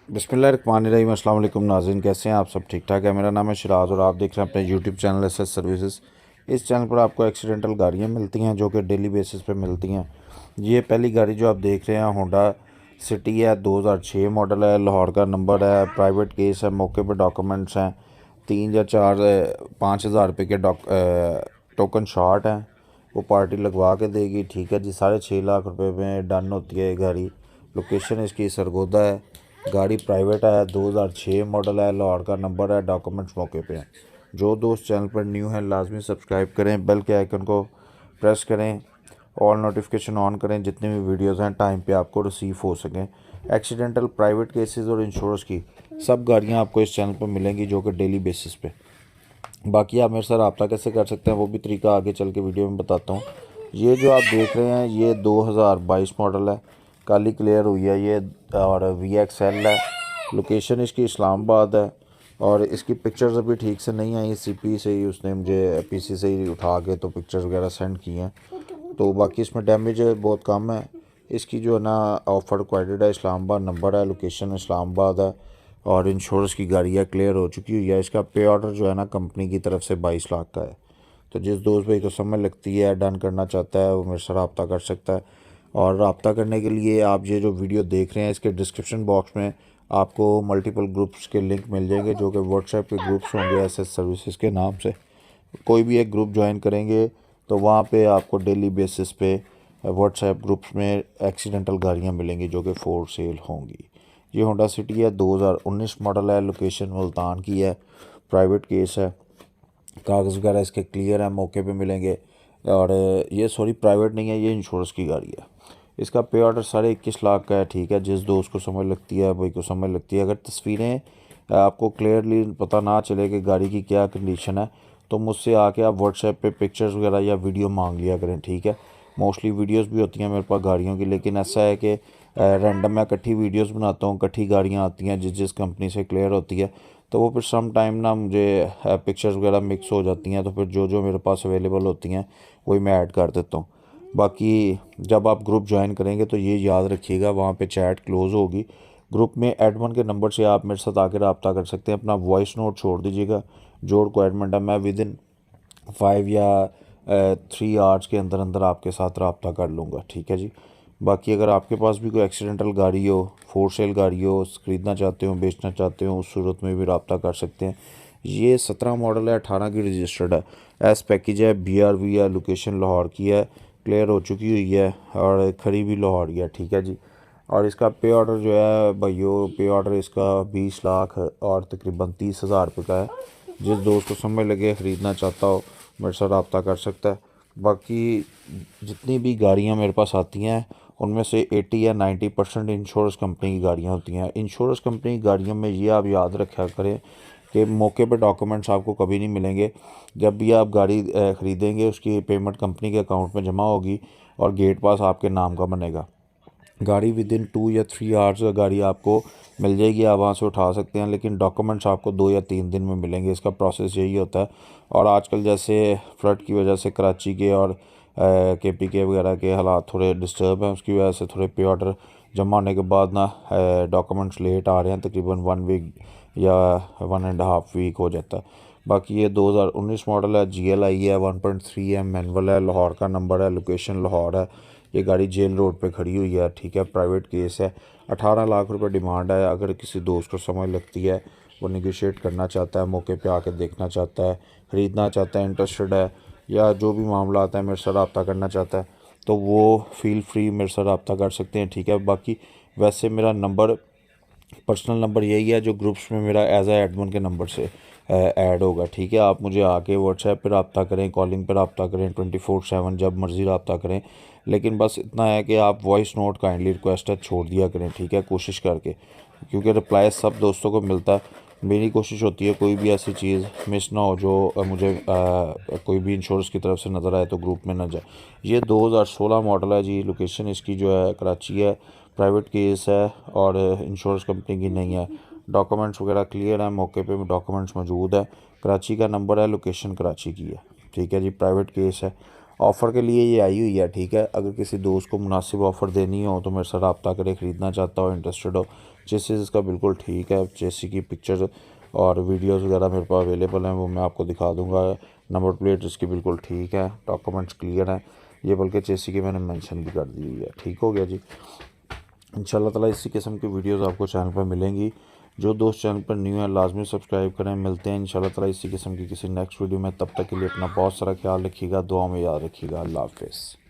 बिस्मिल्लाहिर्रहमानिर्रहीम। अस्सलाम वालेकुम नाज़रीन, कैसे हैं आप सब? ठीक ठाक है। मेरा नाम है शिराज और आप देख रहे हैं अपने यूट्यूब चैनल एसएस सर्विसेज। इस चैनल पर आपको एक्सीडेंटल गाड़ियां मिलती हैं जो कि डेली बेसिस पे मिलती हैं। ये पहली गाड़ी जो आप देख रहे हैं होंडा सिटी है, 2006 मॉडल है, लाहौर का नंबर है, प्राइवेट केस है, मौके पर डॉक्यूमेंट्स हैं, 3 या 4 5 हज़ार रुपये के टोकन शॉट हैं। वो पार्टी लगवा के देगी, ठीक है जी। 6.5 लाख रुपए में डन होती है ये गाड़ी। लोकेशन इसकी सरगोदा है। गाड़ी प्राइवेट है, 2006 मॉडल है, लाहौर का नंबर है, डॉक्यूमेंट्स मौके पे हैं। जो दोस्त चैनल पर न्यू हैं लाजमी सब्सक्राइब करें, बेल के आइकन को प्रेस करें, ऑल नोटिफिकेशन ऑन करें, जितनी भी वीडियोस हैं टाइम पे आपको रिसीव हो सकें। एक्सीडेंटल, प्राइवेट केसेस और इंश्योरेंस की सब गाड़ियां आपको इस चैनल पर मिलेंगी जो कि डेली बेसिस पे। बाकी आप मेरे साथ रब्ता कैसे कर सकते हैं वो भी तरीका आगे चल के वीडियो में बताता हूँ। ये जो आप देख रहे हैं ये 2022 मॉडल है, काली क्लियर हुई है ये, और VXL है। लोकेशन इसकी इस्लामाबाद है और इसकी पिक्चर्स अभी ठीक से नहीं आई। CP से ही उसने मुझे PC से ही उठा के तो पिक्चर्स वगैरह सेंड की हैं, तो बाकी इसमें डैमेज बहुत कम है। इसकी जो है ना ऑफर क्वाइटेड है, इस्लामाबाद नंबर है, लोकेशन इस्लामाबाद है और इंश्योरेंस की गाड़ी है, क्लियर हो चुकी हुई है। इसका पे ऑर्डर जो है ना कंपनी की तरफ से 22 लाख का है। तो जिस दोस्त भाई को समय लगती है, डन करना चाहता है, वो मेरे से रब्ता कर सकता है। और रब्ता करने के लिए आप ये जो वीडियो देख रहे हैं इसके डिस्क्रिप्शन बॉक्स में आपको मल्टीपल ग्रुप्स के लिंक मिल जाएंगे जो कि व्हाट्सएप के ग्रुप्स होंगे एसएस सर्विसेज के नाम से। कोई भी एक ग्रुप ज्वाइन करेंगे तो वहाँ पे आपको डेली बेसिस पे व्हाट्सएप ग्रुप्स में एक्सीडेंटल गाड़ियाँ मिलेंगी जो कि फॉर सेल होंगी। ये होंडा सिटी है, 2019 मॉडल है, लोकेशन मुल्तान की है, प्राइवेट केस है, कागज़ वगैरह इसके क्लियर हैं, मौके पे मिलेंगे। और ये सॉरी प्राइवेट नहीं है, ये इंश्योरेंस की गाड़ी है। इसका पे ऑर्डर 21.5 लाख का है, ठीक है। जिस दोस्त को समझ लगती है भाई को समझ लगती है। अगर तस्वीरें आपको क्लियरली पता ना चले कि गाड़ी की क्या कंडीशन है तो मुझसे आके आप व्हाट्सएप पे पिक्चर्स वगैरह या वीडियो मांग लिया करें, ठीक है। मोस्टली वीडियोस भी होती हैं मेरे पास गाड़ियों की, लेकिन ऐसा है कि रैंडम मैं इकट्ठी वीडियोस बनाता हूँ, इकट्ठी गाड़ियाँ आती हैं जिस जिस कंपनी से क्लियर होती है, तो वो फिर सम टाइम ना मुझे पिक्चर्स वगैरह मिक्स हो जाती हैं, तो फिर जो जो मेरे पास अवेलेबल होती हैं वही मैं ऐड कर देता हूँ। बाकी जब आप ग्रुप ज्वाइन करेंगे तो ये याद रखिएगा वहाँ पे चैट क्लोज़ होगी। ग्रुप में एडमिन के नंबर से आप मेरे साथ आकर रब्ता कर सकते हैं। अपना वॉइस नोट छोड़ दीजिएगा, जो रिक्वायरमेंट है मैं विद इन 5 या 3 आवर्स के अंदर अंदर आपके साथ रब्ता कर लूँगा, ठीक है जी। बाकी अगर आपके पास भी कोई एक्सीडेंटल गाड़ी हो, फोर सेल गाड़ी हो, ख़रीदना चाहते हो, बेचना चाहते हो, उस सूरत में भी रब्ता कर सकते हैं। ये 17 मॉडल है, 18 की रजिस्टर्ड है, एस पैकेज है, BRV है, लोकेशन लाहौर की है, क्लियर हो चुकी हुई है और खड़ी भी लाहौर की है, ठीक है जी। और इसका पे ऑर्डर जो है भाइयों, पे ऑर्डर इसका 20 लाख और तकरीबन 30 हज़ार रुपये का है। जिस दोस्त को समझ लगे ख़रीदना चाहता हो मेरे साथ रब्ता कर सकता है। बाकी जितनी भी गाड़ियाँ मेरे पास आती हैं उनमें से 80 या 90% इंश्योरेंस कंपनी की गाड़ियाँ होती हैं। इंश्योरेंस कंपनी की गाड़ियों में ये आप याद रखा करें कि मौके पे डॉक्यूमेंट्स आपको कभी नहीं मिलेंगे। जब भी आप गाड़ी ख़रीदेंगे उसकी पेमेंट कंपनी के अकाउंट में जमा होगी और गेट पास आपके नाम का बनेगा। गाड़ी विद इन 2 या 3 आवर्स गाड़ी आपको मिल जाएगी, आप वहाँ से उठा सकते हैं, लेकिन डॉक्यूमेंट्स आपको 2 या 3 दिन में मिलेंगे। इसका प्रोसेस यही होता है। और आजकल जैसे फ्लड की वजह से कराची के और KPK वगैरह के हालात थोड़े डिस्टर्ब हैं, उसकी वजह से थोड़े पे ऑर्डर जमा होने के बाद ना डॉक्यूमेंट्स लेट आ रहे हैं, तकरीबन 1 वीक या 1.5 वीक हो जाता है। बाकी ये 2019 मॉडल है, GLI है, 1.3 मैनुअल है, लाहौर का नंबर है, लोकेशन लाहौर है। ये गाड़ी जेल रोड पे खड़ी हुई है, ठीक है, प्राइवेट केस है। 18 लाख रुपए डिमांड है। अगर किसी दोस्त को समझ लगती है, वो निगोशिएट करना चाहता है, मौके पे आके देखना चाहता है, ख़रीदना चाहता है, इंटरेस्टेड है, या जो भी मामला आता है मेरे से रब्ता करना चाहता है, तो वो फील फ्री मेरे से रब्ता कर सकते हैं, ठीक है। बाकी वैसे मेरा नंबर, पर्सनल नंबर यही है जो ग्रुप्स में मेरा एज ए एडमिन के नंबर से ऐड होगा, ठीक है। आप मुझे आके व्हाट्सएप पे रब्ता करें, कॉलिंग पे रब्ता करें, 24/7 जब मर्ज़ी रब्ता करें, लेकिन बस इतना है कि आप वॉइस नोट काइंडली रिक्वेस्ट है छोड़ दिया करें, ठीक है, कोशिश करके, क्योंकि रिप्लाई सब दोस्तों को मिलता है। मेरी कोशिश होती है कोई भी ऐसी चीज़ मिस ना हो जो मुझे कोई भी इंश्योरेंस की तरफ से नज़र आए तो ग्रुप में ना जाए। ये 2016 मॉडल है जी, लोकेशन इसकी जो है कराची है, प्राइवेट केस है और इंश्योरेंस कंपनी की नहीं है। डॉक्यूमेंट्स वगैरह क्लियर है, मौके पे डॉक्यूमेंट्स मौजूद है, कराची का नंबर है, लोकेशन कराची की है, ठीक है जी, प्राइवेट केस है। ऑफ़र के लिए ये आई हुई है, ठीक है। अगर किसी दोस्त को मुनासिब ऑफ़र देनी हो तो मेरे साथ रब्ता करे, ख़रीदना चाहता हो, इंटरेस्टेड हो चेसिस इसका बिल्कुल ठीक है। चेसी की पिक्चर और वीडियोस वगैरह मेरे पास अवेलेबल हैं, वो मैं आपको दिखा दूंगा। नंबर प्लेट इसकी बिल्कुल ठीक है, डॉक्यूमेंट्स क्लियर हैं। ये बल्कि चेसी की मैंने मेंशन भी कर दी हुई है। ठीक हो गया जी। इंशाल्लाह ताला इसी किस्म की वीडियोस आपको चैनल पर मिलेंगी। जो दोस्त चैनल पर न्यू है लाजमी सब्सक्राइब करें। मिलते हैं इंशाल्लाह ताला इसी किस्म की किसी नेक्स्ट वीडियो में। तब तक के लिए अपना बहुत सारा ख्याल रखिएगा, दुआ में याद रखिएगा। अल्लाह हाफिज़।